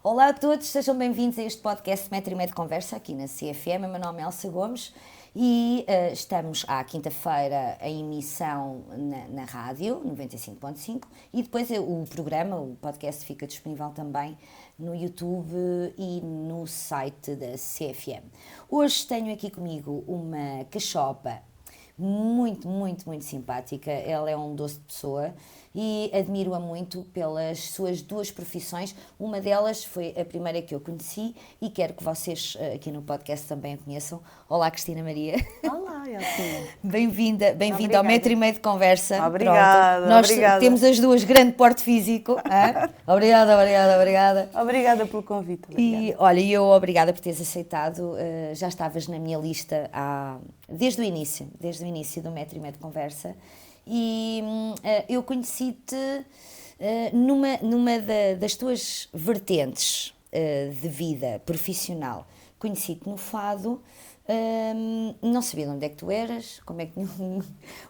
Olá a todos, sejam bem-vindos a este podcast Metro e Meio de Conversa aqui na CFM. O meu nome é Elsa Gomes e estamos à quinta-feira em emissão na rádio, 95.5, e depois o programa, o podcast, fica disponível também no YouTube e no site da CFM. Hoje tenho aqui comigo uma cachopa muito simpática. Ela é um doce de pessoa e admiro-a muito pelas suas duas profissões. Uma delas foi a primeira que eu conheci e quero que vocês aqui no podcast também a conheçam. Olá, Cristina Maria. Olá, Elsa. Bem-vinda ao Metro e Meio de Conversa. Obrigada. Nós obrigada. temos as duas grande porte físico. Obrigada. Obrigada pelo convite. Obrigada. E olha, eu obrigada por teres aceitado. Já estavas na minha lista desde o início do Metro e Meio de Conversa. E eu conheci-te numa das tuas vertentes de vida profissional. Conheci-te no fado, não sabia de onde é que tu eras,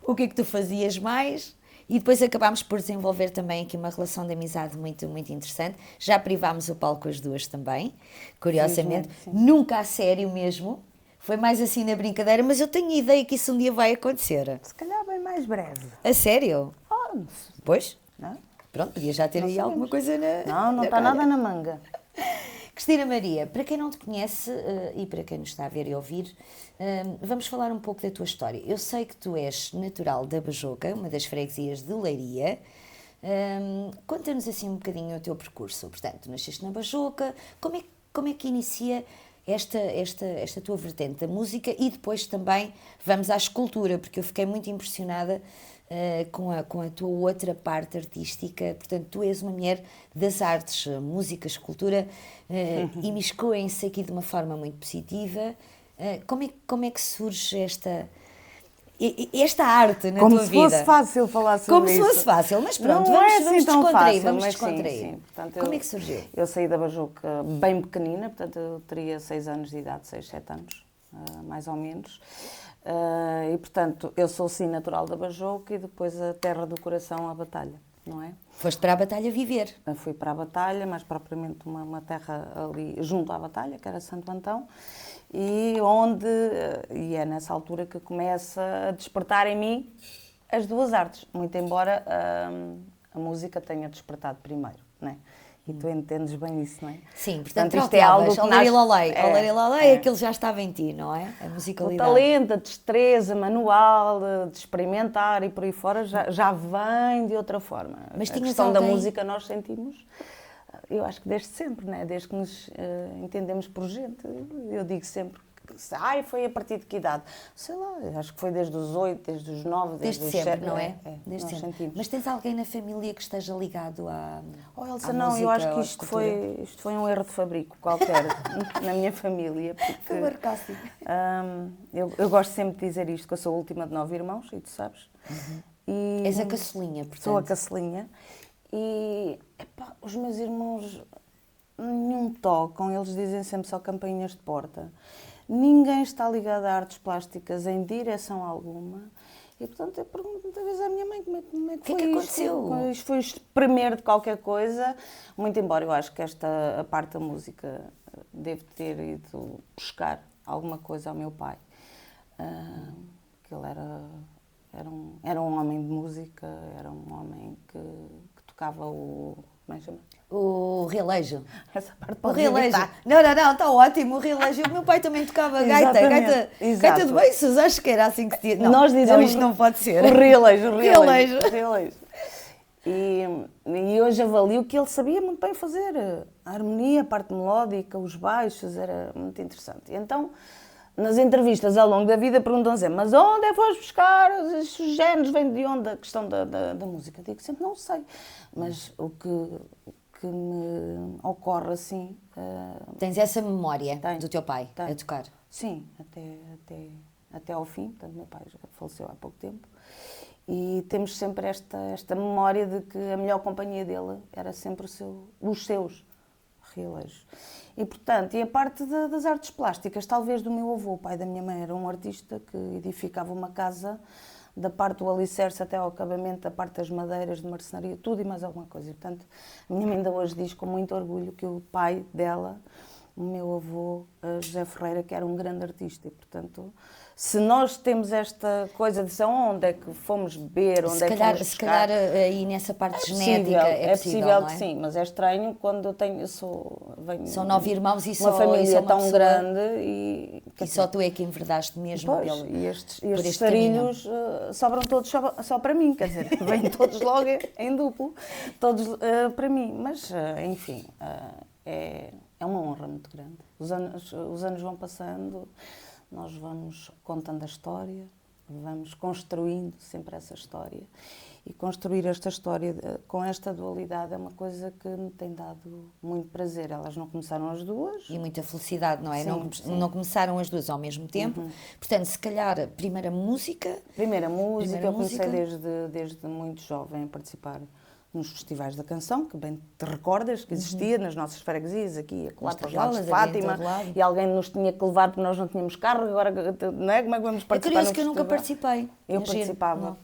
o que é que tu fazias mais, e depois acabámos por desenvolver também aqui uma relação de amizade muito interessante. Já privámos o palco as duas também, curiosamente, sim. Nunca a sério mesmo. Foi mais assim na brincadeira, mas eu tenho ideia que isso um dia vai acontecer. Se calhar bem mais breve. A sério? Não sei. Pois? Não? Pronto, podia já ter Não aí sabemos. alguma coisa na Não está calha. nada na manga. Cristina Maria, para quem não te conhece e para quem nos está a ver e ouvir, vamos falar um pouco da tua história. Eu sei que tu és natural da Bajoca, uma das freguesias de Leiria. Conta-nos assim um bocadinho o teu percurso. Portanto, nasceste na Bajoca, como é que inicia esta tua vertente da música e depois também vamos à escultura, porque eu fiquei muito impressionada com a tua outra parte artística. Portanto, tu és uma mulher das artes, música, escultura, imiscuem-se aqui de uma forma muito positiva. Como é que surge esta arte na Como tua se vida? fosse fácil falar sobre Como isso. se fosse fácil, mas pronto, Não vamos é assim tão descontrair, fácil, vamos mas descontrair. sim. Portanto, Como é que surgiu? Eu saí da Bajoca bem pequenina, portanto eu teria 6 anos de idade, 6, 7 anos, mais ou menos. E portanto, eu sou sim natural da Bajoca e depois a terra do coração, a Batalha, não é? Foste para a Batalha viver. Eu fui para a Batalha, mais propriamente uma terra ali junto à Batalha, que era Santo Antão, e é nessa altura que começa a despertar em mim as duas artes, muito embora a música tenha despertado primeiro, não é? E tu entendes bem isso, não é? Sim, portanto isto é algo que Olarilalei, aquilo já estava em ti, não é? A o musicalidade. talento, a destreza manual, de experimentar e por aí fora já vem de outra forma. Mas a tinhas questão da alguém- música nós sentimos, eu acho que desde sempre, não é? Desde que nos entendemos por gente. Eu digo sempre que foi a partir de que idade? Sei lá, acho que foi desde os 8, desde os 9, Desde os sempre, 7. não é? Desde Desde sempre. sentimos. Mas tens alguém na família que esteja ligado à Elsa, à não, música, eu acho ou que à isto escultura? foi um erro de fabrico qualquer na minha família. Foi Porque, um arcácio. eu gosto sempre de dizer isto, que eu sou a última de 9 irmãos, e tu sabes. E És a caçulinha, portanto. sou a caçulinha. E os meus irmãos nenhum tocam, eles dizem sempre só campainhas de porta. Ninguém está ligado a artes plásticas em direção alguma. E, portanto, eu pergunto muitas vezes à minha mãe como é que foi que aconteceu? Isto foi espremer de qualquer coisa, muito embora eu acho que a parte da música deve ter ido buscar alguma coisa ao meu pai. Que ele era um homem de música, era um homem que tocava como é que chama? O realejo. Essa parte O pode realejo. evitar. Não, está ótimo, o realejo. O meu pai também tocava gaita Exato. de beiços, acho que era assim que se dizia. Não, Nós dizemos não, isto não pode ser. O realejo. Realejo. E hoje avalio que ele sabia muito bem fazer. A harmonia, a parte melódica, os baixos, era muito interessante. E então, nas entrevistas ao longo da vida, perguntam sempre, mas onde é que foste buscar? Os géneros vêm de onde? A questão da música. Digo sempre, não sei. Mas o que me ocorre assim... Tens essa memória Tenho. do teu pai Tenho. a tocar? Sim, até ao fim. Portanto, meu pai já faleceu há pouco tempo. E temos sempre esta memória de que a melhor companhia dele era sempre os seus realejos. E, portanto, a parte das artes plásticas, talvez do meu avô, o pai da minha mãe, era um artista que edificava uma casa da parte do alicerce até ao acabamento, da parte das madeiras, de marcenaria, tudo e mais alguma coisa. E, portanto, a minha mãe ainda hoje diz com muito orgulho que o pai dela, o meu avô, José Ferreira, que era um grande artista. E, portanto, se nós temos esta coisa de onde é que fomos beber, onde é que fomos buscar... Se calhar aí nessa parte genética é possível, não é? que sim, mas é estranho quando venho são 9 irmãos e uma família tão pessoa, grande e só tu é que enverdaste mesmo pois, pelo, e estes sarilhos sobram todos só para mim, quer dizer, vêm todos logo em duplo, todos para mim, mas enfim, é uma honra muito grande. Os anos vão passando, nós vamos contando a história, vamos construindo sempre essa história. E construir esta história com esta dualidade é uma coisa que me tem dado muito prazer. Elas não começaram as duas. E muita felicidade, não é? Sim, não começaram as duas ao mesmo tempo. Portanto, se calhar, primeira música, eu comecei desde muito jovem a participar nos festivais da canção, que bem te recordas que existia nas nossas freguesias, aqui, lá para os lados de Fátima, e alguém nos tinha que levar porque nós não tínhamos carro, agora não é? Como é que vamos participar? É curioso que eu nunca participei. Eu participava.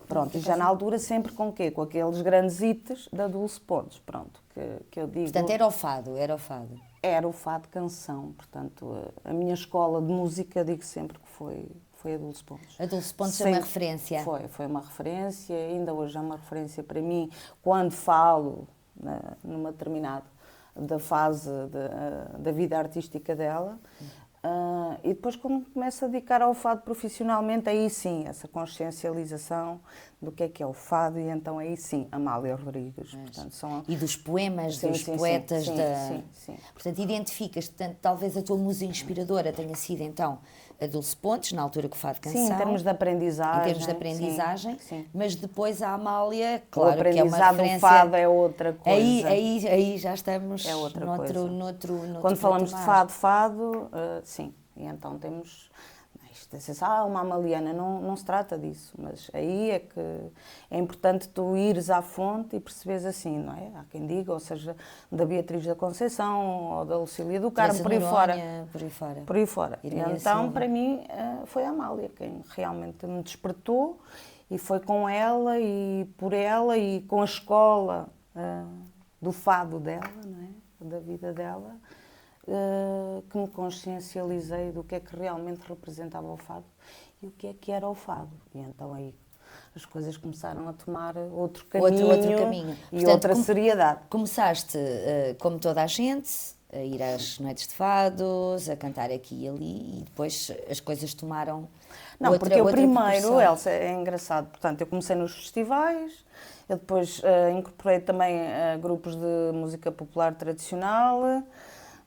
Pronto, e já na altura sempre com o quê? Com aqueles grandes hits da Dulce Pontes, pronto, que eu digo... Portanto, era o fado. Era o fado canção, portanto, a minha escola de música, digo sempre que foi a Dulce Pontes. A Dulce Pontes é uma referência. Foi uma referência, ainda hoje é uma referência para mim, quando falo numa determinada da fase da vida artística dela. E depois, como começo a dedicar ao fado profissionalmente, aí sim, essa consciencialização do que é o fado, e então aí sim, Amália Rodrigues. Portanto, e dos poemas, dos poetas. Sim. Portanto, identificas, talvez a tua musa inspiradora tenha sido então a Dulce Pontes, na altura que o fado canção. Sim, em termos de aprendizagem. Em termos de aprendizagem, sim. Mas depois a Amália, claro, o que é uma referência. O fado é outra coisa. Aí já estamos noutro Quando falamos de fado, sim. E então temos... Isto é uma amaliana, não se trata disso, mas aí é que é importante tu ires à fonte e perceberes assim, não é? Há quem diga, ou seja, da Beatriz da Conceição ou da Lucília do Carmo, por aí fora. E então, para mim, foi a Amália quem realmente me despertou, e foi com ela e por ela e com a escola do fado dela, não é? Da vida dela, que me consciencializei do que é que realmente representava o fado e o que é que era o fado. E então aí as coisas começaram a tomar outro caminho. E portanto, outra seriedade. Começaste, como toda a gente, a ir às noites de fados, a cantar aqui e ali, e depois as coisas tomaram porque eu primeiro, Elsa, é engraçado, portanto, eu comecei nos festivais, eu depois incorporei também grupos de música popular tradicional.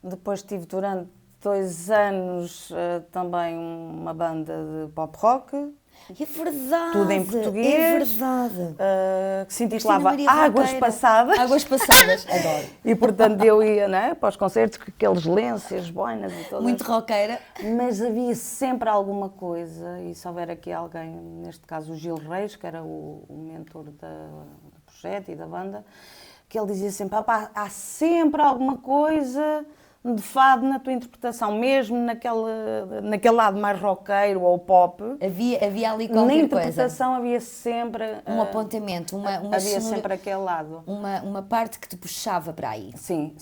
Depois tive durante 2 anos também uma banda de pop rock. É verdade! Tudo em português. É verdade! Que se intitulava Águas Passadas. Águas Passadas, adoro. E portanto eu ia, né, para os concertos com aqueles lenços, as boinas e todas. Muito roqueira. Mas havia sempre alguma coisa, e se houver aqui alguém, neste caso o Gil Reis, que era o mentor do projeto e da banda, que ele dizia sempre, há sempre alguma coisa de fado na tua interpretação, mesmo naquele lado mais roqueiro ou pop. Havia ali qualquer coisa. Na interpretação havia sempre... um apontamento, havia sempre aquele lado. Uma parte que te puxava para aí. Sim.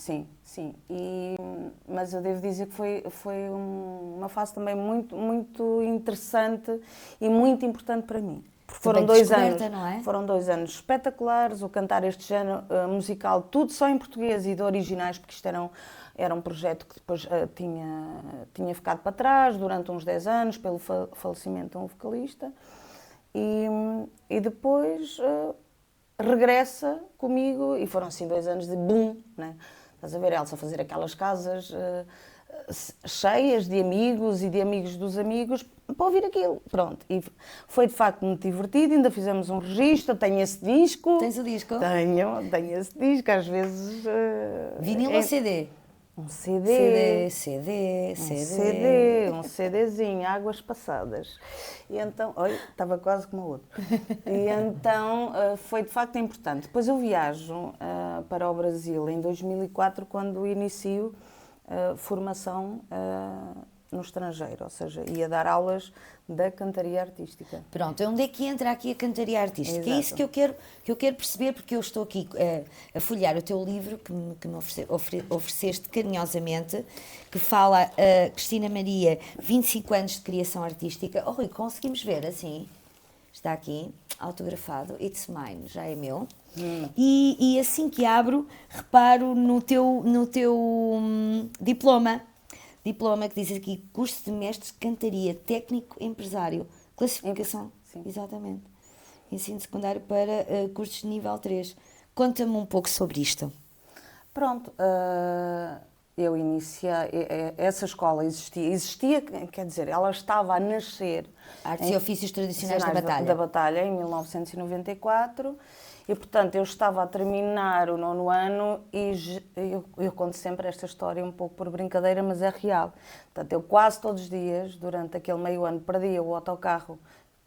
Mas eu devo dizer que foi uma fase também muito, muito interessante e muito importante para mim. Foram 2 anos, não é? Foram 2 anos espetaculares, o cantar este género musical, tudo só em português e de originais, porque isto era um projeto que depois tinha ficado para trás durante uns 10 anos, pelo falecimento de um vocalista, e depois regressa comigo, e foram assim 2 anos de boom, né? Estás a ver, Elsa, fazer aquelas casas cheias de amigos e de amigos dos amigos para ouvir aquilo, pronto. E foi de facto muito divertido, ainda fizemos um registro, tenho esse disco. Tens o disco? Tenho esse disco, às vezes... Vinil ou CD? Um CD. Um CDzinho, Águas Passadas. E então, olha, estava quase como o outro. E então foi de facto importante. Depois eu viajo para o Brasil em 2004, quando inicio formação no estrangeiro, ou seja, ia dar aulas da cantaria artística. Pronto, onde é que entra aqui a cantaria artística? Exato. É isso que eu quero perceber, porque eu estou aqui a folhear o teu livro, que me ofereceste carinhosamente, que fala a Cristina Maria, 25 anos de criação artística. Oh, Rui, conseguimos ver assim? Está aqui, autografado, It's Mine, já é meu. E assim que abro, reparo no teu diploma que diz aqui, curso de mestre de cantaria, técnico empresário, classificação, Sim. exatamente, ensino secundário para cursos de nível 3. Conta-me um pouco sobre isto. Pronto, eu iniciei, essa escola existia, quer dizer, ela estava a nascer. Artes e ofícios tradicionais da Batalha. Da Batalha, em 1994, e portanto eu estava a terminar o 9º ano e eu conto sempre esta história um pouco por brincadeira, mas é real. Portanto, eu quase todos os dias, durante aquele meio ano, perdia o autocarro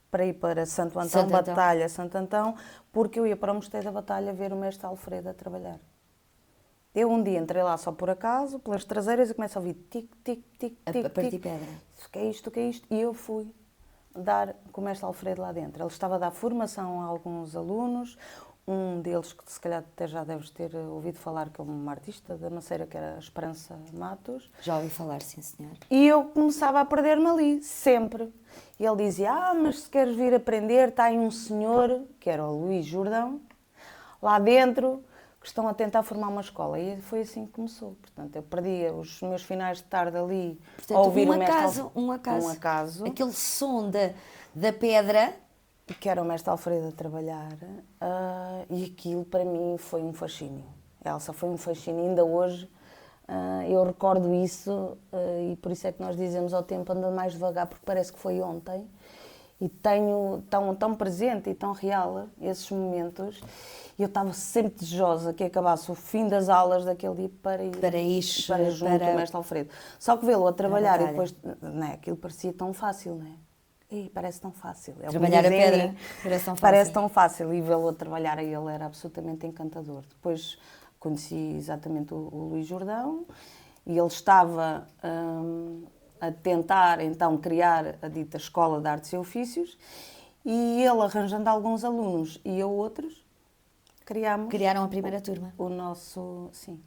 para ir para Santo Antão, Batalha, Santo Antão, porque eu ia para o Mosteiro da Batalha ver o mestre Alfredo a trabalhar. Eu um dia entrei lá só por acaso, pelas traseiras, e começo a ouvir tic, tic, tic, tic, A partir tic. pedra. O que é isto, o que é isto? E eu fui dar com o mestre Alfredo lá dentro. Ele estava a dar formação a alguns alunos, um deles que se calhar até já deves ter ouvido falar, que é uma artista da Maceira, que era a Esperança Matos. Já ouvi falar, sim senhor. E eu começava a perder-me ali, sempre. E ele dizia, mas se queres vir aprender, está aí um senhor, que era o Luís Jordão, lá dentro, que estão a tentar formar uma escola. E foi assim que começou. Portanto, eu perdia os meus finais de tarde ali, Portanto, a ouvir um acaso. Aquele som da pedra. Que era o mestre Alfredo a trabalhar, e aquilo para mim foi um fascínio. Elsa, foi um fascínio. Ainda hoje eu recordo isso, e por isso é que nós dizemos ao tempo anda mais devagar, porque parece que foi ontem. E tenho tão presente e tão real esses momentos. E eu estava sempre desejosa que acabasse o fim das aulas daquele dia para ir junto ao mestre Alfredo. Só que vê-lo a trabalhar e depois, não é, aquilo parecia tão fácil, não é? E parece tão fácil. Trabalhar a pedra parece tão fácil. Parece tão fácil. E vê-lo a trabalhar, ele era absolutamente encantador. Depois conheci exatamente o Luís Jordão e ele estava a tentar então criar a dita Escola de Artes e Ofícios, e ele arranjando alguns alunos e eu outros, criaram a primeira turma. O nosso, sim,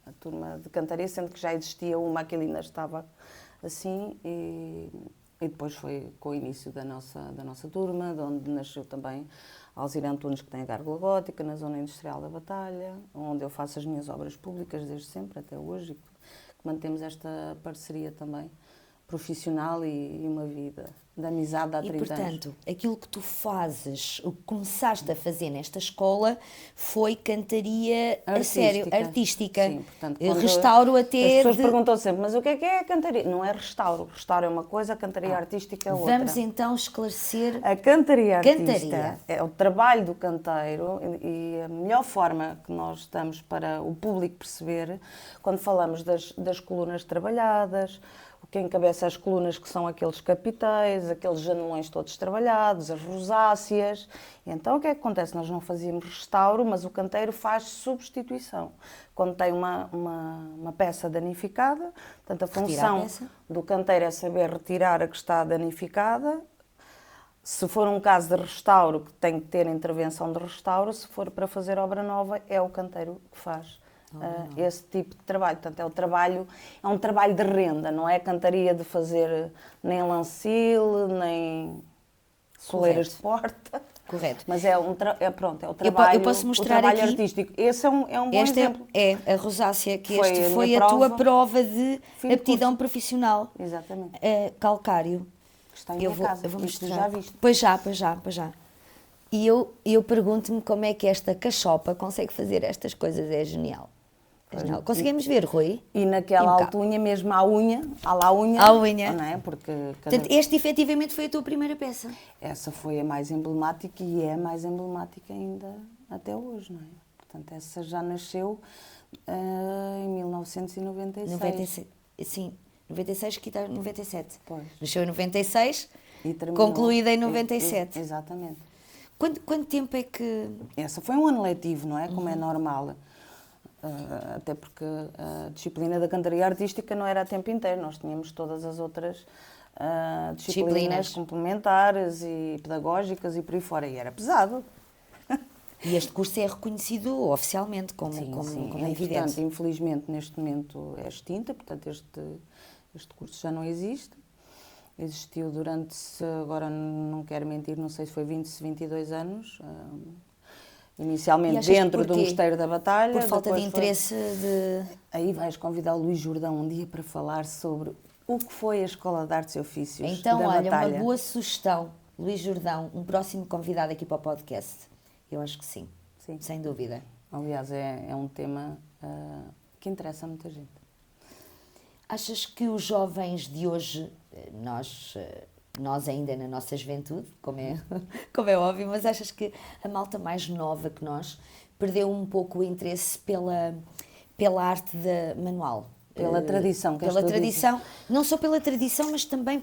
a turma de cantaria, sendo que já existia uma que ainda estava assim, e depois foi com o início da nossa turma, de onde nasceu também Alzira Antunes, que tem a Gárgula Gótica, na Zona Industrial da Batalha, onde eu faço as minhas obras públicas desde sempre, até hoje, e que mantemos esta parceria também profissional e uma vida de amizade há 30 anos. E, portanto, aquilo que tu fazes, o que começaste a fazer nesta escola foi cantaria a sério, artística. Sim, portanto, restauro até... As pessoas perguntam sempre, mas o que é a cantaria? Não é restauro. Restauro é uma coisa, a cantaria artística é outra. Vamos então esclarecer... A cantaria artística é o trabalho do canteiro, e a melhor forma que nós damos para o público perceber, quando falamos das colunas trabalhadas, que encabeça as colunas, que são aqueles capitéis, aqueles janelões todos trabalhados, as rosáceas. Então o que é que acontece? Nós não fazíamos restauro, mas o canteiro faz substituição. Quando tem uma peça danificada, portanto a função do canteiro é saber retirar a que está danificada. Se for um caso de restauro, que tem que ter intervenção de restauro, se for para fazer obra nova, é o canteiro que faz esse tipo de trabalho. Portanto, é um trabalho de renda, não é cantaria de fazer nem lancil, nem soleiras de porta. Correto. Mas é o trabalho, eu posso mostrar o trabalho aqui, artístico. Esse é um bom exemplo. É a rosácea, que Foi a tua prova de aptidão profissional. Exatamente. Calcário. Que está em minha casa. Eu vou mostrar. Já viste? Pois já. E eu pergunto-me como é que esta cachopa consegue fazer estas coisas. É genial. Conseguimos ver, Rui? E naquela altunha, mesmo à unha, não é? Porque portanto, este efetivamente foi a tua primeira peça. Essa foi a mais emblemática e é a mais emblemática ainda até hoje, não é? Portanto, essa já nasceu em 1996. Sim, 96, que está 97. Pois. Nasceu em 96, e terminou, concluída em 97. Exatamente. Quanto tempo é que... Essa foi um ano letivo, não é? Como é normal. até porque a disciplina da cantaria artística não era a tempo inteiro, nós tínhamos todas as outras disciplinas complementares e pedagógicas e por aí fora, e era pesado. E este curso é reconhecido oficialmente como é evidente. Portanto, infelizmente, neste momento é extinta, portanto, este curso já não existe. Existiu durante, agora não quero mentir, não sei se foi 20, 22 anos, inicialmente dentro do Mosteiro da Batalha. Por falta de interesse de... Aí vais convidar o Luís Jordão um dia para falar sobre o que foi a Escola de Artes e Ofícios da Então, olha, Batalha. uma boa sugestão, Luís Jordão, um próximo convidado aqui para o podcast. Eu acho que sim, sem dúvida. Aliás, é um tema que interessa a muita gente. Achas que os jovens de hoje, nós ainda na nossa juventude, como é óbvio, mas achas que a malta mais nova que nós perdeu um pouco o interesse pela arte manual? Pela tradição. Pela tradição, não só pela tradição, mas também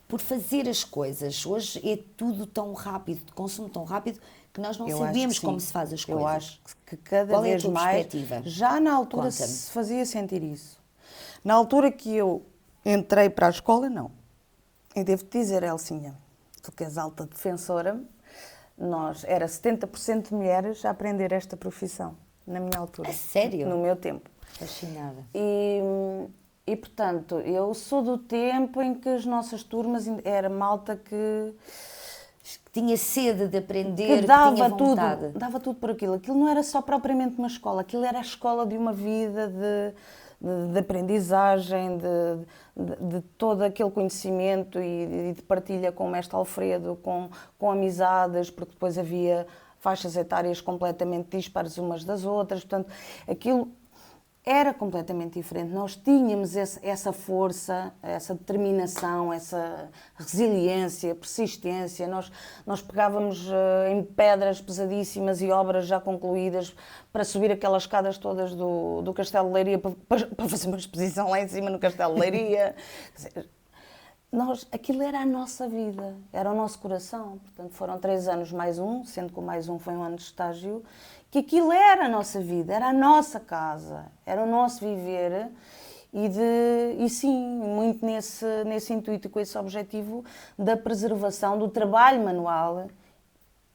por fazer as coisas. Hoje é tudo tão rápido, de consumo tão rápido, que nós não sabíamos como se faz as coisas. Eu acho que cada Qual vez é a tua mais, perspectiva? já na altura se fazia sentir isso. Na altura que eu entrei para a escola, não. E devo-te dizer, Elcinha, tu que és alta defensora, era 70% de mulheres a aprender esta profissão, na minha altura. A sério? No meu tempo. Fascinada. E, portanto, eu sou do tempo em que as nossas turmas era malta que tinha sede de aprender, que dava tinha vontade. Dava tudo por aquilo. Aquilo não era só propriamente uma escola, aquilo era a escola de uma vida de aprendizagem, de todo aquele conhecimento e de partilha com o mestre Alfredo, com amizades, porque depois havia faixas etárias completamente dispares umas das outras, portanto, aquilo era completamente diferente. Nós tínhamos essa força, essa determinação, essa resiliência, persistência. Nós pegávamos em pedras pesadíssimas e obras já concluídas para subir aquelas escadas todas do Castelo de Leiria para fazer uma exposição lá em cima no Castelo de Leiria. Aquilo era a nossa vida, era o nosso coração. Portanto, foram 3 anos mais um, sendo que o mais um foi um ano de estágio, que aquilo era a nossa vida, era a nossa casa, era o nosso viver e sim, muito nesse intuito e com esse objetivo da preservação do trabalho manual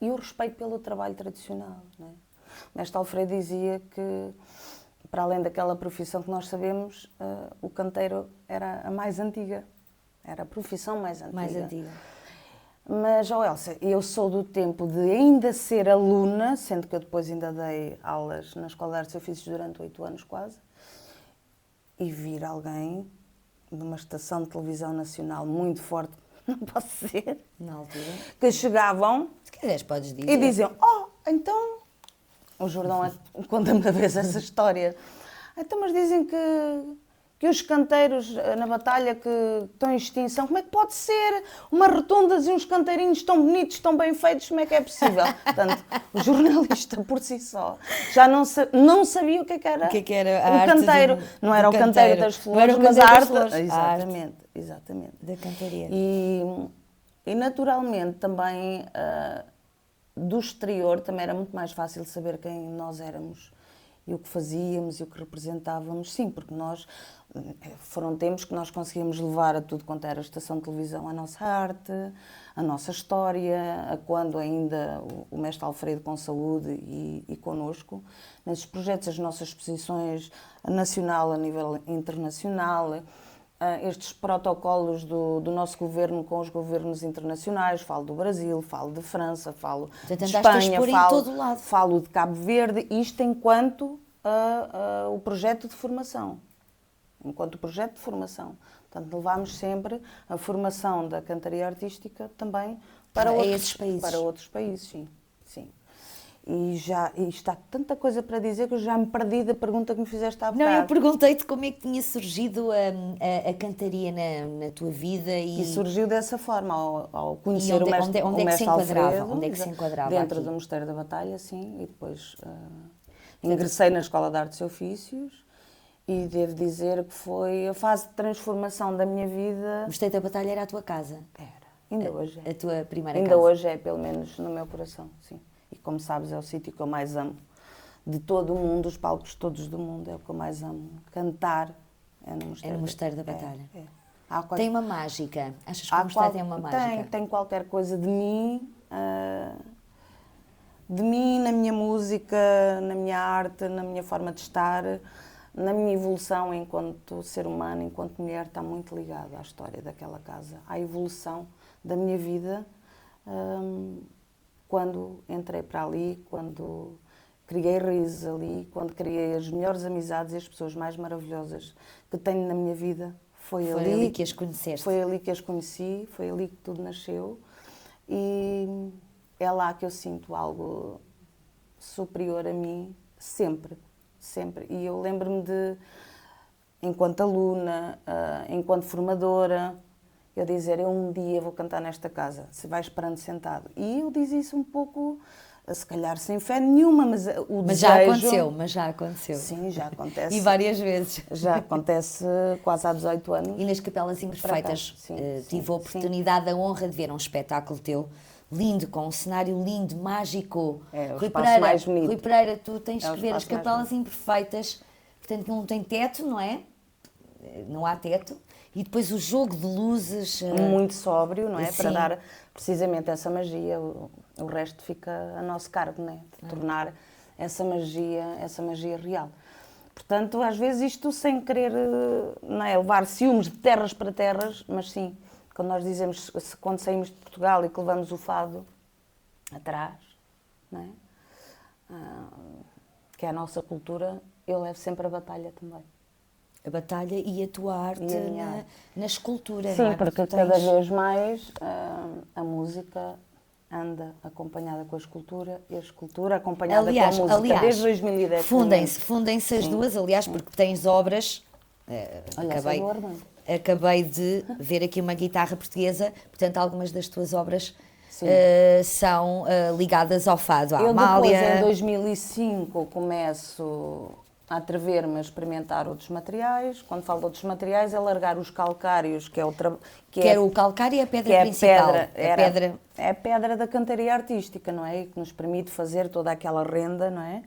e o respeito pelo trabalho tradicional. Não é? O mestre Alfredo dizia que, para além daquela profissão que nós sabemos, o canteiro era a mais antiga, era a profissão mais antiga. Mas, Elsa, eu sou do tempo de ainda ser aluna, sendo que eu depois ainda dei aulas na Escola de Artes e Ofícios durante 8 anos quase, e vir alguém de uma estação de televisão nacional muito forte, não posso ser, na altura, que chegavam, se quiseres podes dizer, e diziam, então, o Jordão conta-me uma vez essa história, então, mas dizem que os canteiros na Batalha que estão em extinção, como é que pode ser? Umas rotundas e uns canteirinhos tão bonitos, tão bem feitos, como é que é possível? Portanto, o jornalista por si só já não sabia o que era, o canteiro. Não era o canteiro das flores, mas a arte. Exatamente. Da cantaria. E naturalmente também do exterior também era muito mais fácil saber quem nós éramos e o que fazíamos e o que representávamos. Sim, porque foram tempos que nós conseguíamos levar a tudo quanto era a estação de televisão a nossa arte, a nossa história, a quando ainda o mestre Alfredo com saúde e connosco, nesses projetos, as nossas exposições nacional a nível internacional, estes protocolos do nosso governo com os governos internacionais, falo do Brasil, falo de França, falo de Espanha, falo de Cabo Verde, isto enquanto o projeto de formação. Portanto, levámos sempre a formação da cantaria artística também para outros países, sim. E está tanta coisa para dizer que eu já me perdi da pergunta que me fizeste há bocado. Não, eu perguntei-te como é que tinha surgido a cantaria na tua vida. E surgiu dessa forma, ao conhecer o mestre Alfredo. Onde é que se enquadrava? Dentro do Mosteiro da Batalha, sim. E depois ingressei na Escola de Artes e Ofícios. E devo dizer que foi a fase de transformação da minha vida. O Mosteiro da Batalha era a tua casa? Era. Ainda hoje é. A tua primeira casa? Ainda hoje é, pelo menos no meu coração, sim. E como sabes, é o sítio que eu mais amo de todo o mundo, os palcos todos do mundo, é o que eu mais amo. Cantar é no Mosteiro, É no Mosteiro da Batalha. Tem uma mágica. Achas que o Mosteiro tem uma mágica? Tem qualquer coisa de mim na minha música, na minha arte, na minha forma de estar, na minha evolução enquanto ser humano, enquanto mulher, está muito ligado à história daquela casa, à evolução da minha vida, quando entrei para ali, quando criei raízes ali, quando criei as melhores amizades e as pessoas mais maravilhosas que tenho na minha vida. Foi ali que as conheceste. Foi ali que as conheci, foi ali que tudo nasceu e é lá que eu sinto algo superior a mim, sempre, sempre. E eu lembro-me de, enquanto aluna, enquanto formadora, eu dizer, eu um dia vou cantar nesta casa, se vai esperando sentado. E eu dizia isso um pouco, se calhar sem fé nenhuma, mas o Mas desejo... já aconteceu. Sim, já acontece. E várias vezes. Já acontece quase há 18 anos. E nas Capelas Imperfeitas tive a oportunidade, a honra de ver um espetáculo teu, lindo, com um cenário lindo, mágico. É, o espaço mais bonito. Rui Pereira, tu tens que ver as Capelas Imperfeitas, portanto não tem teto, não é? Não há teto. E depois o jogo de luzes... Muito sóbrio, não é? Para dar precisamente essa magia, o resto fica a nosso cargo, não é? De tornar essa magia real. Portanto, às vezes isto sem querer, não é, levar ciúmes de terras para terras, mas sim, quando nós dizemos, quando saímos de Portugal e que levamos o fado atrás, não é? Que é a nossa cultura, eu levo sempre a batalha também. A batalha e a tua arte na escultura. Sim, não é? porque cada vez mais a música anda acompanhada com a escultura e a escultura acompanhada com a música, aliás, desde 2010. Fundem-se as duas, aliás, porque tens obras... acabei de ver aqui uma guitarra portuguesa, portanto algumas das tuas obras são ligadas ao fado, à Amália. Depois, em 2005, começo a atrever-me a experimentar outros materiais. Quando falo de outros materiais, é largar os calcários, que é o o calcário e a pedra principal. É a pedra da cantaria artística, não é? E que nos permite fazer toda aquela renda, não é?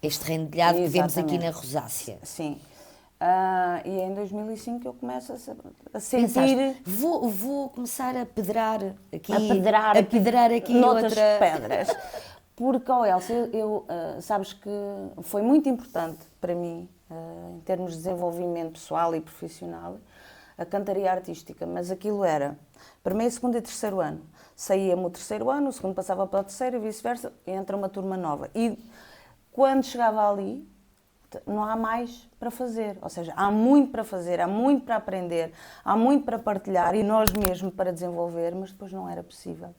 Este rendilhado que vemos aqui na rosácea. Sim. E em 2005 eu começo a sentir... Pensaste, vou começar a pedrar aqui, a pedrar aqui noutras pedras. Porque, Elsa, sabes que foi muito importante para mim, em termos de desenvolvimento pessoal e profissional, a cantaria artística, mas aquilo era primeiro, segundo e terceiro ano. Saía-me o terceiro ano, o segundo passava para o terceiro e vice-versa, e entra uma turma nova. E quando chegava ali, não há mais para fazer, ou seja, há muito para fazer, há muito para aprender, há muito para partilhar e nós mesmos para desenvolver, mas depois não era possível.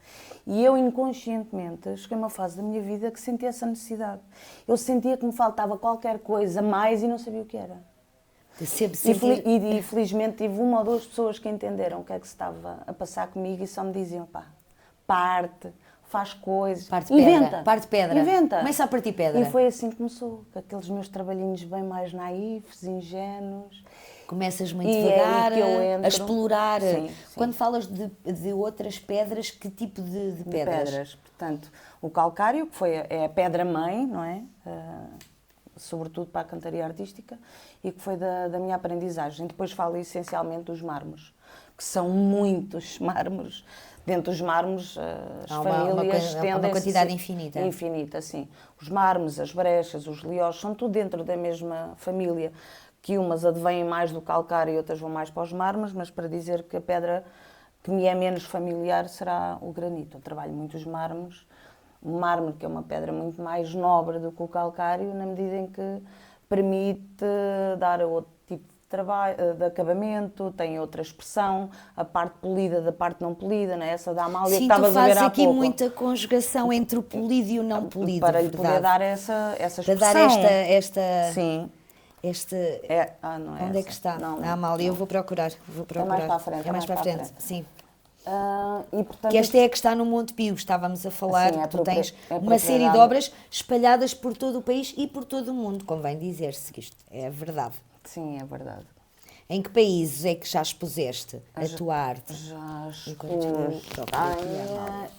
E eu inconscientemente cheguei a uma fase da minha vida que sentia essa necessidade. Eu sentia que me faltava qualquer coisa mais e não sabia o que era. E felizmente tive uma ou duas pessoas que entenderam o que é que se estava a passar comigo e só me diziam, parte, faz coisas, parte pedra, inventa. Começa a partir pedra. E foi assim que começou, com aqueles meus trabalhinhos bem mais naifes, ingênuos. Começas muito devagar a explorar. Sim. Quando falas de outras pedras, que tipo de pedras? Portanto, o calcário, que é a pedra-mãe, não é? Sobretudo para a cantaria artística, e que foi da minha aprendizagem. Depois falo essencialmente dos mármores, que são muitos mármores. Dentro dos mármores, as famílias estendem-se... uma quantidade infinita. Infinita, sim. Os mármores, as brechas, os lioches, são tudo dentro da mesma família, que umas advêm mais do calcário e outras vão mais para os mármores, mas para dizer que a pedra que me é menos familiar será o granito. Eu trabalho muito os mármores. O mármore, que é uma pedra muito mais nobre do que o calcário, na medida em que permite dar outro tipo de trabalho, de acabamento, tem outra expressão, a parte polida da parte não polida, não é? Essa da Amália que estavas a ver há pouco. Sim, tu fazes aqui muita conjugação entre o polido e o não polido, para lhe poder dar essa expressão. Para dar esta... Sim. Onde é que está? A Amália, eu vou procurar. É mais para a frente. É mais para a frente, sim. E, portanto, que esta é a que está no Monte Pio, estávamos a falar, sim, que tu tens uma série de obras espalhadas por todo o país e por todo o mundo, convém dizer-se que isto é verdade. Sim, é verdade. Em que países é que já expuseste a tua arte? Já expus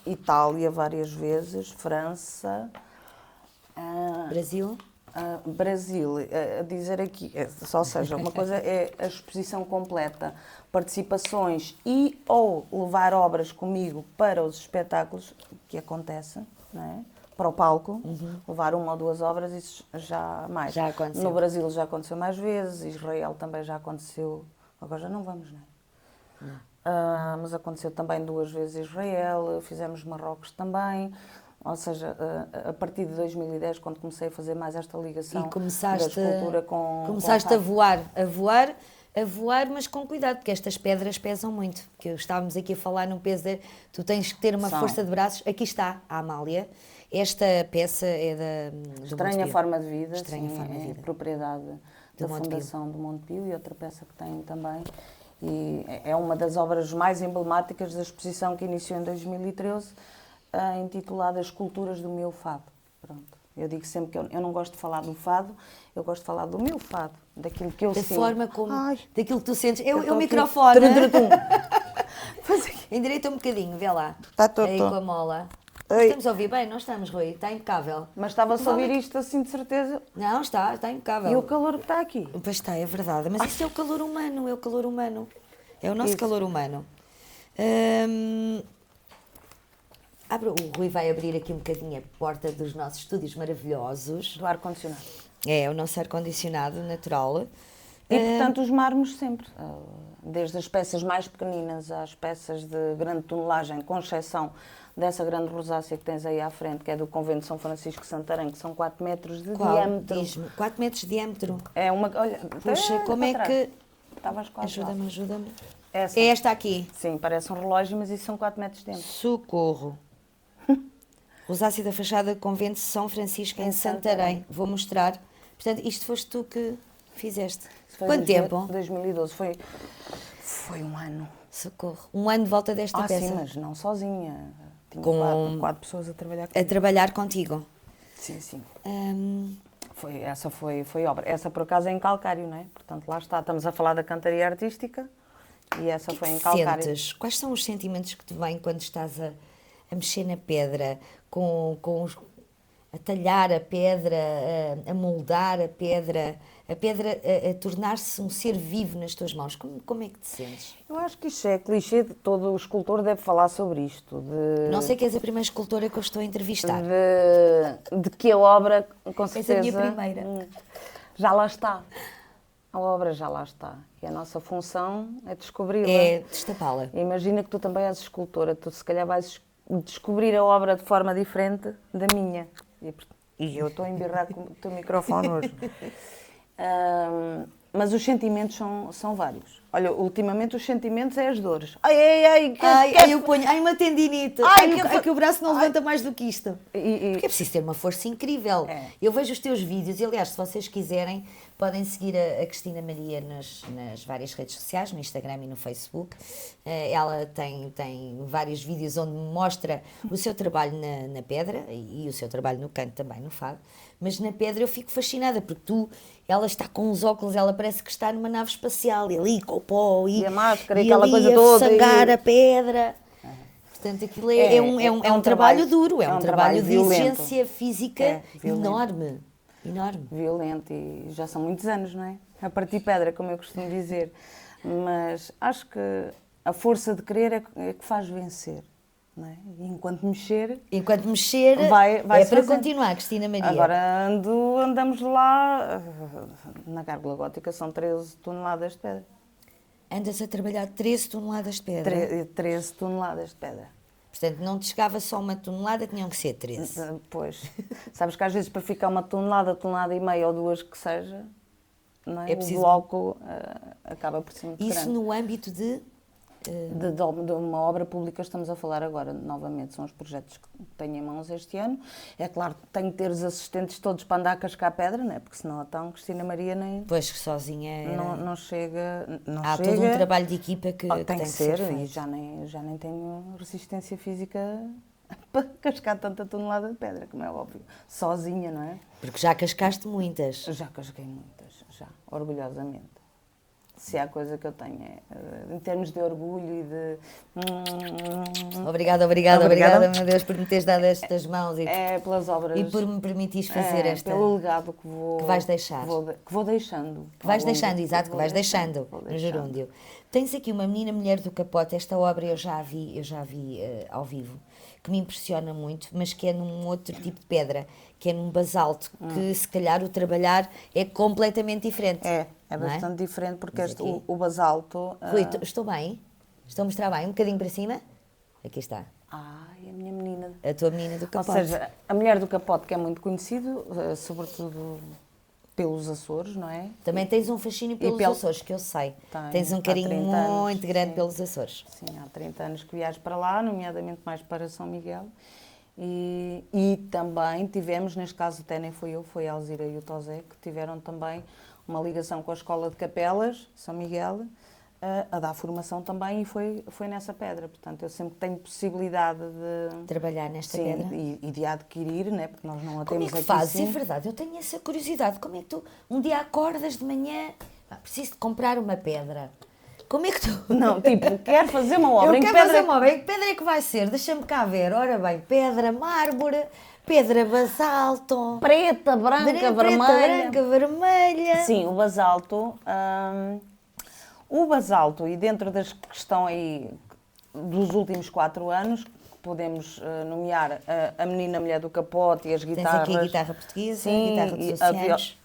em Itália várias vezes, França... Brasil? Brasil, a dizer aqui, ou seja, uma coisa é a exposição completa, participações e ou levar obras comigo para os espetáculos, que acontece, não é? Para o palco, levar uma ou duas obras, isso já mais. Já aconteceu. No Brasil já aconteceu mais vezes, Israel também já aconteceu, agora já não vamos, não é? Mas aconteceu também 2 vezes Israel, fizemos Marrocos também. Ou seja, a partir de 2010, quando comecei a fazer mais esta ligação da escultura com... Começaste a voar, mas com cuidado, porque estas pedras pesam muito. Porque estávamos aqui a falar num peso tu tens que ter uma força de braços. Aqui está a Amália. Esta peça é do Estranha Forma de Vida, Estranha Forma de Vida. Propriedade da Fundação do Montepio, e outra peça que tem também. E é uma das obras mais emblemáticas da exposição que iniciou em 2013, intitulada Esculturas do Meu Fado. Pronto. Eu digo sempre que eu não gosto de falar do fado, eu gosto de falar do meu fado, daquilo que eu sinto. Da forma como, daquilo que tu sentes. É o microfone. Endireita um bocadinho, vê lá. Aí com a mola. Estamos a ouvir bem? Não estamos, Rui? Está impecável. Mas estava-se a ouvir isto assim, de certeza. Não, está impecável. E o calor que está aqui? Pois está, é verdade. Mas isso é o calor humano, é o calor humano. É o nosso calor humano. O Rui vai abrir aqui um bocadinho a porta dos nossos estúdios maravilhosos. Do ar-condicionado. É, o nosso ar-condicionado natural. E, portanto, os mármores sempre. Desde as peças mais pequeninas às peças de grande tonelagem, com exceção dessa grande rosácea que tens aí à frente, que é do Convento de São Francisco de Santarém, que são 4 metros de diâmetro. Diz-me, 4 metros de diâmetro. É uma... Olha, puxa, como é que... Estavas quase lá. Ajuda-me. É esta aqui. Sim, parece um relógio, mas isso são 4 metros de diâmetro. Socorro. Rosácea da fachada do Convento de São Francisco em Santarém. Vou mostrar. Portanto, isto foste tu que fizeste. Quanto tempo? 2012. Foi um ano. Socorro. Um ano de volta desta peça? Sim, mas não sozinha. Tinha quatro pessoas a trabalhar comigo. A trabalhar contigo? Sim. Essa foi obra. Essa, por acaso, é em calcário, não é? Portanto, lá está. Estamos a falar da cantaria artística e essa foi em calcário. Sentes? Quais são os sentimentos que te vêm quando estás a mexer na pedra, a talhar a pedra, a moldar a pedra a tornar-se um ser vivo nas tuas mãos? Como é que te sentes? Eu acho que isto é clichê, todo o escultor deve falar sobre isto. Não sei que és a primeira escultora que eu estou a entrevistar. De que a obra, com certeza... És a minha primeira. Já lá está. A obra já lá está. E a nossa função é descobri-la. É destapá-la. Imagina que tu também és escultora. Tu se calhar vais descobrir a obra de forma diferente da minha. E eu estou a embirrar com o teu microfone hoje. Mas os sentimentos são vários. Olha, ultimamente os sentimentos é as dores. Eu ponho, uma tendinite. Que o braço não levanta mais do que isto. Porque é preciso ter uma força incrível. Eu vejo os teus vídeos e, aliás, se vocês quiserem, podem seguir a Cristina Maria nas várias redes sociais, no Instagram e no Facebook. Ela tem vários vídeos onde mostra o seu trabalho na pedra e o seu trabalho no canto também, no fado. Mas na pedra eu fico fascinada, porque ela está com os óculos, ela parece que está numa nave espacial, e ali com o pó, e a máscara, e aquela ali coisa toda. Sangar a pedra. Portanto, aquilo é um trabalho duro, é um trabalho de exigência física enorme. Violento, e já são muitos anos, não é? A partir de pedra, como eu costumo dizer. Mas acho que a força de querer é que faz vencer. Não é? E enquanto mexer vai é para continuar, Cristina Maria. Agora andamos lá, na Gárgula Gótica são 13 toneladas de pedra. Andas a trabalhar 13 toneladas de pedra? 13 toneladas de pedra. Portanto, não te chegava só uma tonelada, tinham que ser 13. Pois, sabes que às vezes para ficar uma tonelada e meia ou duas que seja, não é? O bloco acaba por ser muito grande. Isso no âmbito de uma obra pública estamos a falar agora, novamente, são os projetos que tenho em mãos este ano. É claro que tenho que ter os assistentes todos para andar a cascar a pedra, não é? Porque senão então Cristina Maria nem... Pois, que sozinha não chega... Há todo um trabalho de equipa que tem que ser feito. E já nem tenho resistência física para cascar tanta tonelada de pedra, como é óbvio. Sozinha, não é? Porque já cascaste muitas. Já casquei muitas, orgulhosamente. Se há coisa que eu tenho, em termos de orgulho e de... Obrigada, meu Deus, por me teres dado estas mãos pelas obras. e por me permitires fazer pelo legado que vais deixar. Que vou deixando. Que vais deixando, exato, que vais deixando no gerúndio. Tens aqui uma menina mulher do capote, esta obra eu já a vi ao vivo, que me impressiona muito, mas que é num outro tipo de pedra, que é num basalto, que se calhar o trabalhar é completamente diferente. É bastante diferente, porque o basalto... Rui, estou bem? Estou a mostrar bem? Um bocadinho para cima? Aqui está. Ai, a minha menina. A tua menina do capote. Ou seja, a mulher do capote, que é muito conhecido, sobretudo pelos Açores, não é? Também tens um fascínio pelos Açores, que eu sei. Tens um carinho muito grande pelos Açores. Sim, há 30 anos que viajo para lá, nomeadamente mais para São Miguel. E também tivemos, neste caso até nem fui eu, foi a Alzira e o Tosé, que tiveram também uma ligação com a Escola de Capelas, São Miguel, a dar formação também, e foi nessa pedra. Portanto, eu sempre tenho possibilidade de... trabalhar nesta pedra? E de adquirir, né? Porque nós não a como temos é que aqui. fazes? Sim. É verdade, eu tenho essa curiosidade. Como é que tu, um dia acordas de manhã, preciso de comprar uma pedra. Como é que tu... Não, tipo, quero fazer uma obra. Eu quero fazer uma obra. Em que pedra é que vai ser? Deixa-me cá ver. Ora bem, pedra mármore, pedra basalto... Preta, branca, vermelha. Sim, o basalto... O basalto, e dentro das que estão aí dos últimos 4 anos, podemos nomear a menina mulher do capote e as guitarras. Tens aqui a guitarra portuguesa, sim, a guitarra dos oceanos.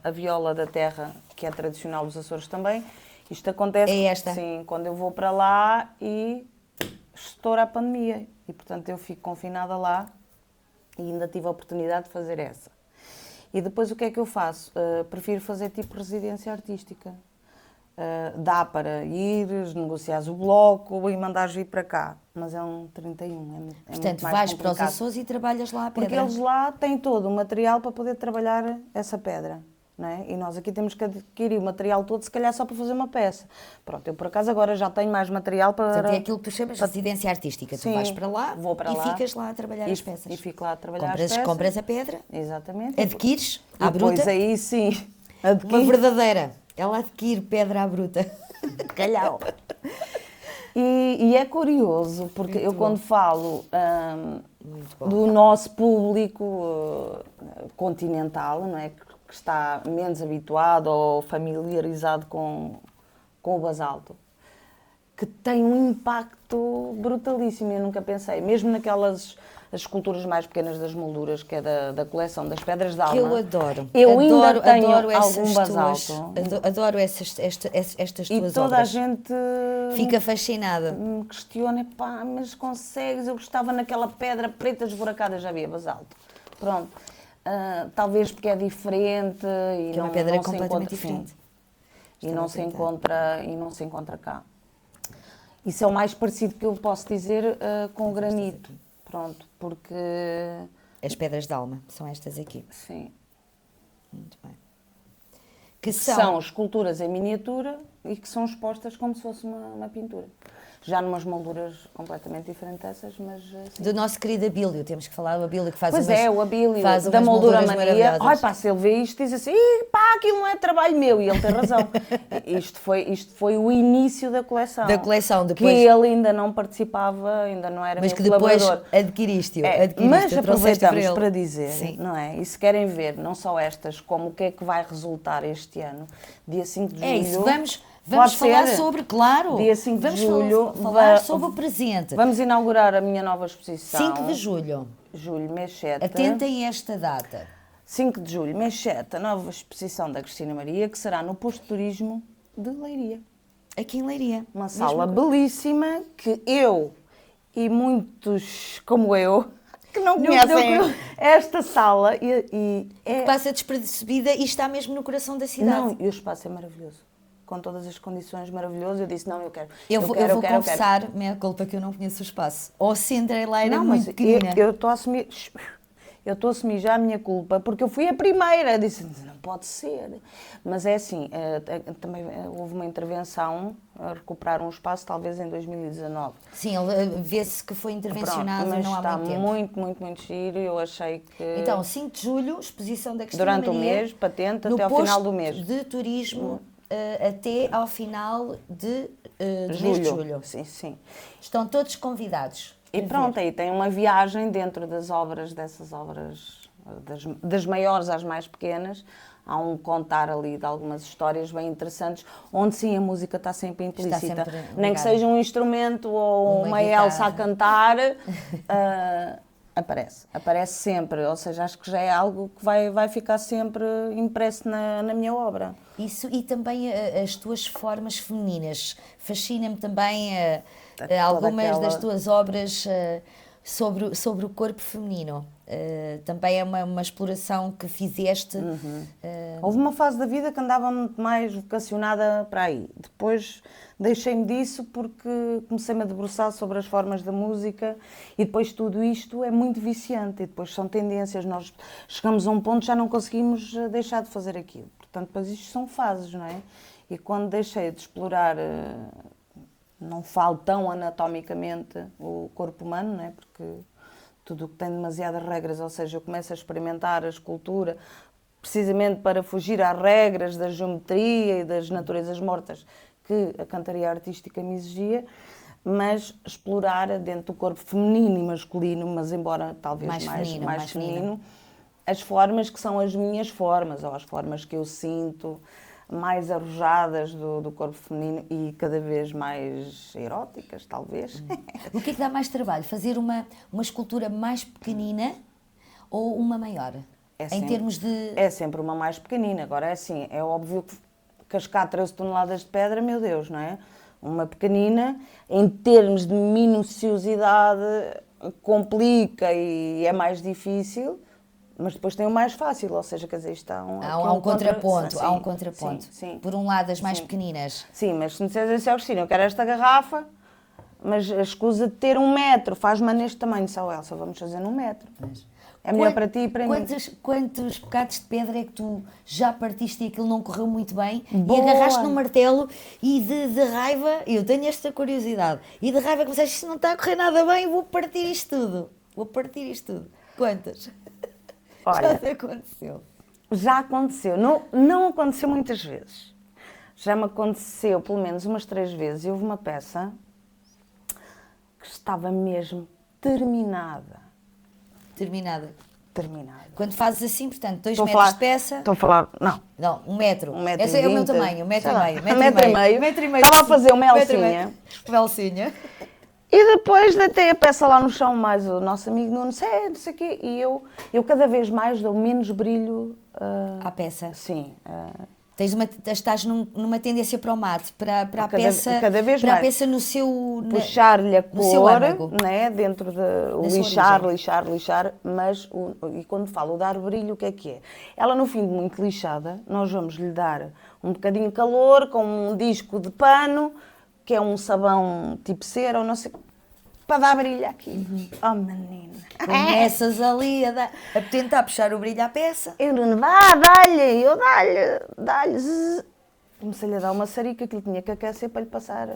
A viola da terra, que é tradicional dos Açores também. Isto acontece, é esta? Sim, quando eu vou para lá e estoura a pandemia. E, portanto, eu fico confinada lá e ainda tive a oportunidade de fazer essa. E depois o que é que eu faço? Prefiro fazer tipo residência artística. Dá para ires, negociares o bloco e mandares vir para cá, mas é um 31, portanto, vais para os Açores e trabalhas lá a pedra. Porque eles lá têm todo o material para poder trabalhar essa pedra, não é? E nós aqui temos que adquirir o material todo, se calhar só para fazer uma peça. Pronto, eu por acaso agora já tenho mais material para... Portanto, é aquilo que tu chamas de residência artística. Sim, tu vais para lá vou para e lá, ficas lá a trabalhar as peças. E fico lá a trabalhar as peças. Compras a pedra, exatamente, adquires à bruta. Depois aí sim, uma verdadeira. Ela adquire pedra à bruta. Calhau. E é curioso, porque muito eu bom. Quando falo do nosso público continental, não é, que está menos habituado ou familiarizado com o basalto, que tem um impacto brutalíssimo, eu nunca pensei, mesmo naquelas as esculturas mais pequenas das molduras, que é da coleção das Pedras de Alma. Que eu adoro. Eu ainda tenho adoro algum basalto. Adoro estas tuas obras. E toda a gente fica fascinada. Me questiona, pá, mas consegues? Eu gostava naquela pedra preta esburacada, já havia basalto. Pronto. Talvez porque é diferente e que é uma pedra completamente diferente. E não se encontra cá. Isso é o mais parecido que eu posso dizer com o granito. Pronto, porque... As pedras de alma, são estas aqui. Sim. Muito bem. Que são esculturas em miniatura e que são expostas como se fosse uma pintura. Já numas molduras completamente diferentes dessas, mas... Sim. Do nosso querido Abílio, temos que falar do Abílio que faz pois umas... o Abílio, da moldura mania. Ai pá, se ele vê isto, diz assim, pá, aquilo não é trabalho meu, e ele tem razão. Isto foi o início da coleção. Da coleção, depois... Que ele ainda não participava, ainda não era mas meu que depois colaborador. adquiriste-o. Mas aproveitamos para dizer, sim, não é? E se querem ver, não só estas, como o que é que vai resultar este ano, dia 5 de julho... É isso, Vamos falar sobre, claro, dia 5 de julho, falar sobre o presente. Vamos inaugurar a minha nova exposição. 5 de julho. Julho, mês 7. Atentem a esta data. 5 de julho, mês 7, a nova exposição da Cristina Maria, que será no Posto de Turismo de Leiria. Aqui em Leiria. Uma sala belíssima que eu e muitos como eu, que não conhecem esta sala, que passa despercebida e está mesmo no coração da cidade. Não, e o espaço é maravilhoso. Com todas as condições maravilhosas, eu disse, não, eu quero. Eu vou confessar, minha culpa, que eu não conheço o espaço. Ou se entrei lá era muito pequenina. Eu estou a assumir já a minha culpa, porque eu fui a primeira. Disse, não pode ser. Mas é assim, também houve uma intervenção a recuperar um espaço, talvez em 2019. Sim, vê-se que foi intervencionado. Pronto, mas não há muito tempo. Muito, muito, muito giro. Eu achei que... Então, 5 de julho, exposição da Cristina Durante Maria, o mês, patente, até ao final do mês. De turismo até ao final do mês de julho. Sim, sim. Estão todos convidados. E pronto, aí tem uma viagem dentro dessas obras, das maiores às mais pequenas. Há um contar ali de algumas histórias bem interessantes, onde sim a música está sempre implícita. Nem que seja um instrumento ou uma Elsa a cantar, aparece sempre. Ou seja, acho que já é algo que vai ficar sempre impresso na minha obra. Isso, e também as tuas formas femininas. Fascina-me também algumas das tuas obras sobre o corpo feminino. Também é uma exploração que fizeste. Houve uma fase da vida que andava muito mais vocacionada para aí. Depois deixei-me disso porque comecei-me a debruçar sobre as formas da música e depois tudo isto é muito viciante e depois são tendências. Nós chegamos a um ponto que já não conseguimos deixar de fazer aquilo. Portanto, depois isto são fases, não é? E quando deixei de explorar, não falo tão anatomicamente o corpo humano, não é? Porque tudo o que tem demasiadas regras, ou seja, eu começo a experimentar a escultura precisamente para fugir às regras da geometria e das naturezas mortas que a cantaria artística me exigia, mas explorar dentro do corpo feminino e masculino, mas embora talvez mais feminino, as formas que são as minhas formas, ou as formas que eu sinto mais arrojadas do corpo feminino e cada vez mais eróticas, talvez. O que é que dá mais trabalho? Fazer uma escultura mais pequenina ou uma maior? Em termos de... É sempre uma mais pequenina. Agora, é assim, é óbvio que cascar 13 toneladas de pedra, meu Deus, não é? Uma pequenina, em termos de minuciosidade, complica e é mais difícil. Mas depois tem o mais fácil, ou seja, quer dizer, isto há um contraponto. Há um contraponto. Sim. Por um lado, as mais pequeninas. Sim, mas se me disseres assim, Cristina, eu quero esta garrafa, mas a escusa de ter 1 metro, faz-me neste tamanho, só Elsa, vamos fazer num metro. É melhor para ti e para mim. Quantos bocados de pedra é que tu já partiste e aquilo não correu muito bem? Boa. E agarraste no martelo e de raiva, eu tenho esta curiosidade, e de raiva que você isto não está a correr nada bem, vou partir isto tudo. Quantas? Olha, já aconteceu? Já aconteceu. Não aconteceu muitas vezes. Já me aconteceu pelo menos umas 3 vezes. Houve uma peça que estava mesmo terminada. Terminada. Quando fazes assim, portanto, 2 metros de peça... Estou a falar... Não, 1 metro. 1 metro Esse é o meu tamanho, 1,5 metro. 1,5 metro. Estava a fazer uma Elsinha. Melcinha. E depois deitei a peça lá no chão, mais o nosso amigo Nuno, não sei o quê, e eu cada vez mais dou menos brilho... à peça? Sim. Estás numa tendência para o mate, para a peça... Cada vez para mais. A peça no seu... Puxar-lhe a cor, né, dentro de lixar, mas, e quando falo dar brilho, o que é? Ela, no fim de muito lixada, nós vamos lhe dar um bocadinho de calor, com um disco de pano, que é um sabão tipo cera, ou não sei, para dar brilho aqui. Oh, menina. Começas ali a tentar puxar o brilho à peça. Eu não dá-lhe, dá-lhe. Comecei-lhe a dar uma sarica que lhe tinha que aquecer para lhe passar.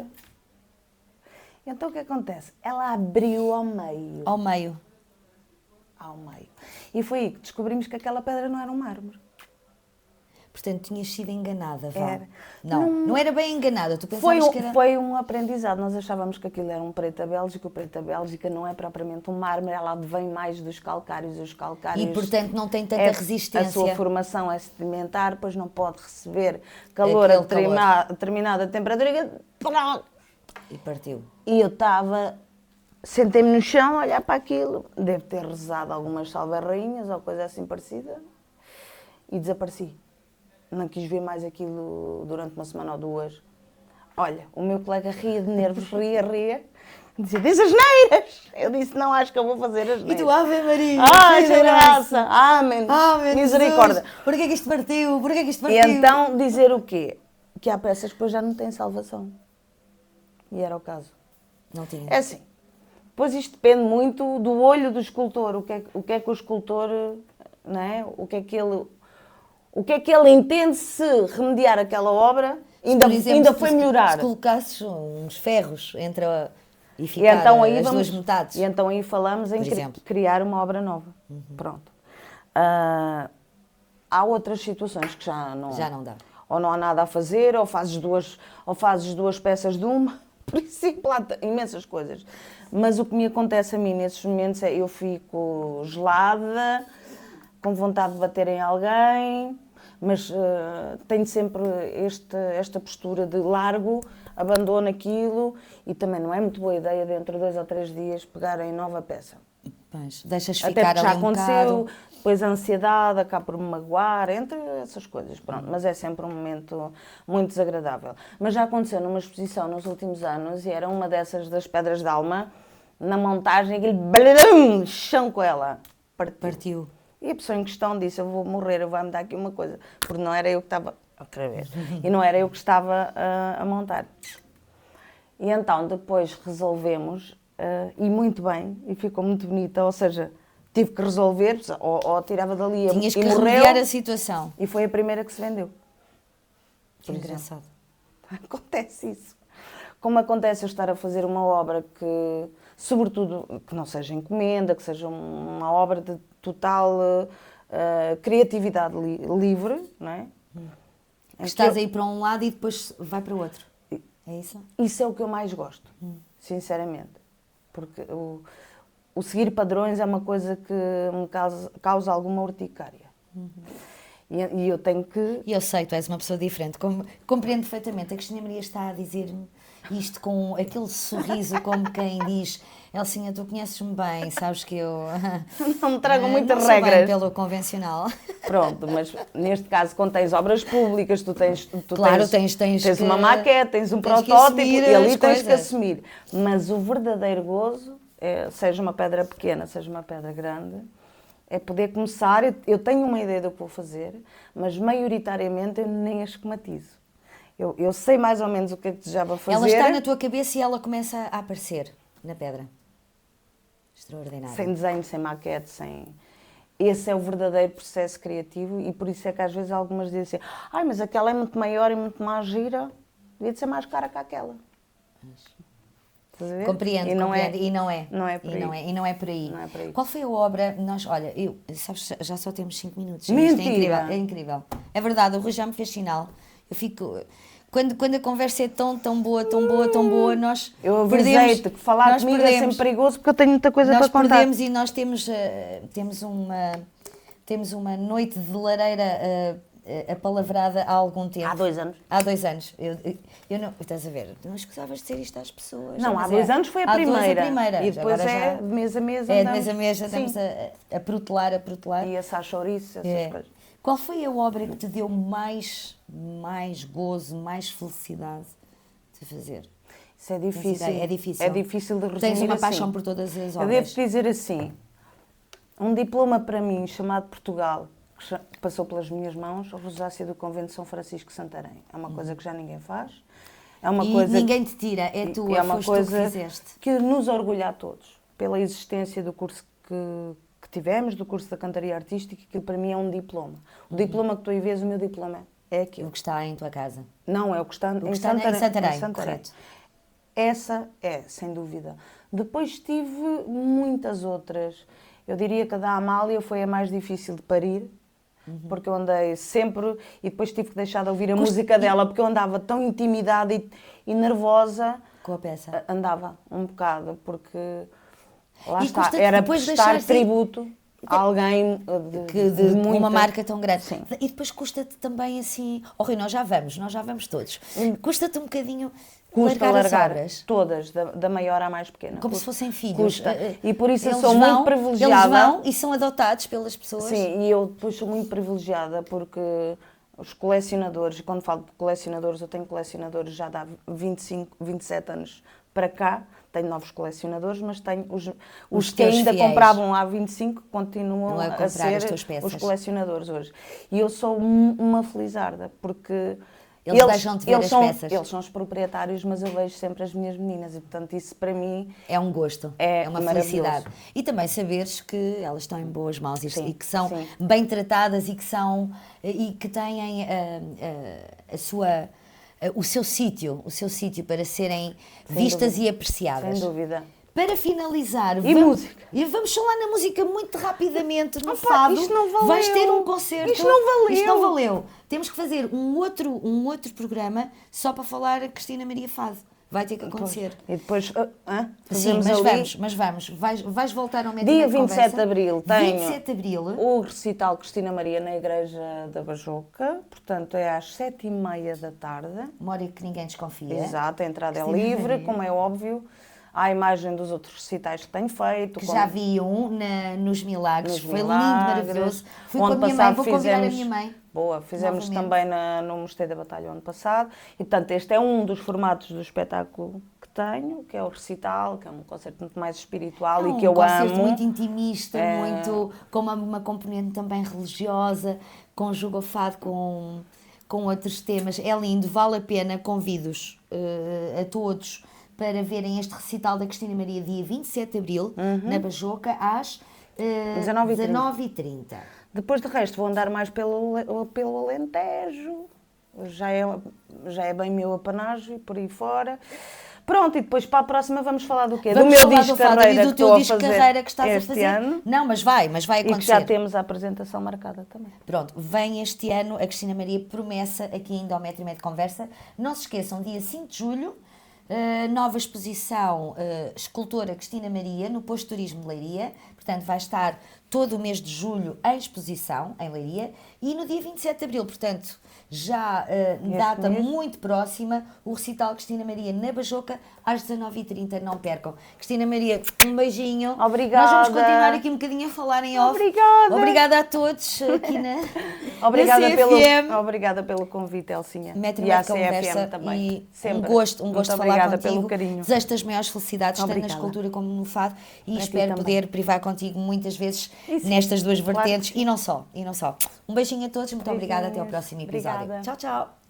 Então o que acontece? Ela abriu ao meio. Ao meio. E foi aí que descobrimos que aquela pedra não era um mármore. Portanto, tinhas sido enganada, Val. Era. Não era bem enganada, tu pensavas que era... Foi um aprendizado, nós achávamos que aquilo era um preto bélgico, o preto bélgica não é propriamente um mármore, ela vem mais dos calcários, E, portanto, não tem tanta resistência. A sua formação é sedimentar, pois não pode receber calor a determinada temperatura e partiu. E eu sentei-me no chão a olhar para aquilo, devo ter rezado algumas salve-rainhas ou coisa assim parecida, e desapareci. Não quis ver mais aquilo durante uma semana ou 2. Olha, o meu colega ria de nervos, ria. Dizia, diz asneiras! Eu disse, não, acho que eu vou fazer asneiras. E tu, Ave Maria! Ai, graça! Amém! Misericórdia! Porquê que isto partiu? E então, dizer o quê? Que há peças que depois já não têm salvação. E era o caso. Não tinha. É assim, pois isto depende muito do olho do escultor. O que é que o escultor, não é? O que é que ele entende se remediar aquela obra, ainda foi melhorar. Se colocasses uns ferros entre e ficar as duas metades. E então aí falamos em criar uma obra nova. Pronto. Há outras situações que já não dá. ou não há nada a fazer, ou fazes duas peças de uma, por exemplo, há imensas coisas. Mas o que me acontece a mim nesses momentos é eu fico gelada, com vontade de bater em alguém, mas tenho sempre esta postura de largo, abandono aquilo e também não é muito boa ideia dentro de 2 ou 3 dias pegarem nova peça. Pois, deixas Até ficar porque já ali um aconteceu, bocado. depois a ansiedade acaba por me magoar, entre essas coisas, pronto. Mas é sempre um momento muito desagradável. Mas já aconteceu numa exposição nos últimos anos e era uma dessas das Pedras de Alma, na montagem, aquele blum, chão com ela. Partiu. E a pessoa em questão disse, eu vou morrer, eu vou-me dar aqui uma coisa. Porque não era eu que estava, outra vez, e não era eu que estava a montar. E então depois resolvemos, e muito bem, e ficou muito bonita, ou seja, tive que resolver, ou tirava dali Tinhas e que morreu, remediar a situação. e foi a primeira que se vendeu. Que engraçado. Acontece isso. Como acontece eu estar a fazer uma obra que, sobretudo, que não seja encomenda, que seja uma obra de total criatividade livre, não é? Que estás aí para um lado e depois vai para o outro. É isso? Isso é o que eu mais gosto, sinceramente. Porque o seguir padrões é uma coisa que me causa alguma urticária. E eu tenho que... E eu sei, tu és uma pessoa diferente. Compreendo perfeitamente. A Cristina Maria está a dizer-me isto com aquele sorriso como quem diz: Elcinha, tu conheces-me bem, sabes que eu... Não me tragam muitas não sou regras. bem pelo convencional. Pronto, mas neste caso, quando tens obras públicas, tu Claro, tens que- uma maquete, tens um tens que protótipo assumir e ali as tens que coisas. assumir. Mas o verdadeiro gozo, seja uma pedra pequena, seja uma pedra grande, é poder começar. Eu tenho uma ideia do que vou fazer, mas maioritariamente eu nem a esquematizo. Eu sei mais ou menos o que é que desejava fazer. Ela está na tua cabeça e ela começa a aparecer na pedra. Extraordinário. Sem desenho, sem maquete, sem... Esse é o verdadeiro processo criativo e por isso é que às vezes algumas dizem assim: ai, mas aquela é muito maior e muito mais gira, devia de ser mais cara que aquela. Estás a ver? Compreendo, E não compreendo. É, E não é. Não é por aí. E não é por aí. Não é por aí. Qual foi a obra? Olha, sabes, já só temos 5 minutos. Mentira! Isto é incrível, é incrível. É verdade, o Rui já me fez sinal. Eu fico... Quando a conversa é tão boa, nós Eu perdemos. avisei-te que falar nós comigo é perdemos. sempre perigoso porque eu tenho muita coisa Nós para contar. perdemos e nós temos uma noite de lareira apalavrada há algum tempo. Há 2 anos. Há 2 anos. Eu não, estás a ver, não escutavas dizer isto às pessoas. Não, mas há 2 anos foi a há 2 primeira. E depois Agora é já- de mês a mês É, de andamos. mês a mês já Sim. estamos a protelar. E a chouriço, essas É. coisas. Qual foi a obra que te deu mais gozo, mais felicidade de fazer? Isso é difícil. É difícil. É difícil de resumir. Tens uma assim. paixão por todas as Eu obras. devo dizer assim, um diploma para mim chamado Portugal, que passou pelas minhas mãos, a Rosácea do Convento de São Francisco de Santarém. É uma coisa que já ninguém faz. É uma E coisa ninguém te tira, é tua, é uma foste tu coisa que fizeste. que nos orgulha a todos, pela existência do curso que tivemos, do curso da Cantaria Artística, que para mim é um diploma. O diploma que tu aí vês, o meu diploma é aquilo. O que está em tua casa. Não, é o que está O que em está em Santarém. correto. Essa é, sem dúvida. Depois tive muitas outras. Eu diria que a da Amália foi a mais difícil de parir, porque eu andei sempre e depois tive que deixar de ouvir a música dela, porque eu andava tão intimidada e nervosa. Com a peça. Andava um bocado, porque lá E está, custa-te era depois prestar deixar-te- tributo a alguém De muita... uma marca tão grande. Sim. E depois custa-te também assim... Oh, Rui, nós já vamos todos. Custa-te um bocadinho Custa largar as largar obras. todas, da maior à mais pequena. Como se fossem filhos. Custa. E por isso eu Eles sou vão- muito privilegiada. Eles vão e são adotados pelas pessoas. Sim, e eu depois sou muito privilegiada porque os colecionadores, e quando falo de colecionadores, eu tenho colecionadores já de há 25, 27 anos para cá, tenho novos colecionadores, mas tenho os que teus ainda fiéis. compravam há 25 continuam Não a a comprar ser as tuas peças. os colecionadores hoje. E eu sou uma felizarda, porque Eles deixam-te ver as peças. Eles são os proprietários, mas eu vejo sempre as minhas meninas e, portanto, isso para mim É um gosto, É uma maravilhoso. felicidade. E também saberes que elas estão em boas mãos Sim, e que são sim. bem tratadas e que têm o seu sítio para serem vistas dúvida. e apreciadas. Sem dúvida. Para finalizar, música? E vamos falar na música muito rapidamente, no Opa, fado. isto não valeu. Vais ter um concerto. Isto não valeu. Isto não valeu. Temos que fazer um outro programa só para falar a Cristina Maria Fado. Vai ter que acontecer. E depois Sim, fazemos mas vamos. Vais voltar ao método Dia de 27 conversa. de Abril tenho 27 de Abril. o recital Cristina Maria na Igreja da Bajoca, portanto é às 7h30 da tarde. Uma hora que ninguém desconfia. Exato, a entrada Cristina é livre, Maria. como é óbvio. Há a imagem dos outros recitais que tenho feito. Que já vi nos Milagres. Foi lindo, Milagres. maravilhoso. Fui O com a ano minha mãe, passado vou convidar a fizemos- minha mãe. Boa, fizemos Novamente. também no Mosteiro da Batalha o ano passado. E, portanto, este é um dos formatos do espetáculo que tenho, que é o recital, que é um concerto muito mais espiritual e que eu concerto amo. muito intimista, muito com uma componente também religiosa, conjuga o fado com outros temas. É lindo, vale a pena, convido-os a todos para verem este recital da Cristina Maria dia 27 de Abril, na Bajoca, às 19h30. Depois de resto vou andar mais pelo Alentejo, já é bem meu apanágio e por aí fora. Pronto, e depois para a próxima vamos falar do quê? Vamos do meu falar disco do fado carreira e do que teu estou a disco de fazer carreira que estás a este fazer. ano Não, mas vai e que acontecer. já temos a apresentação marcada também. Pronto, vem este ano a Cristina Maria, promessa aqui ainda ao Metro e Meio de Conversa. Não se esqueçam, dia 5 de julho, nova exposição Escultora Cristina Maria no Posto Turismo de Leiria. Portanto, vai estar todo o mês de julho em exposição em Leiria. E no dia 27 de Abril, portanto, já data mês. muito próxima, o recital Cristina Maria na Bajoca às 19h30, não percam. Cristina Maria, um beijinho. Obrigada. Nós vamos continuar aqui um bocadinho a falar em off. Obrigada. Obrigada a todos aqui na Obrigada, CFM. obrigada pelo convite, Elcinha. Metro e E à meio de conversa CFM também. e Sempre. um gosto Muito de falar obrigada contigo. pelo carinho. Desejo-te as maiores felicidades, tanto na Obrigada. escultura como no fado, e Para ti espero também. poder privar contigo muitas vezes E sim, nestas duas claro vertentes que sim. e não só. Um beijinho a todos, muito obrigada, até ao próximo episódio. Obrigada. Tchau, tchau.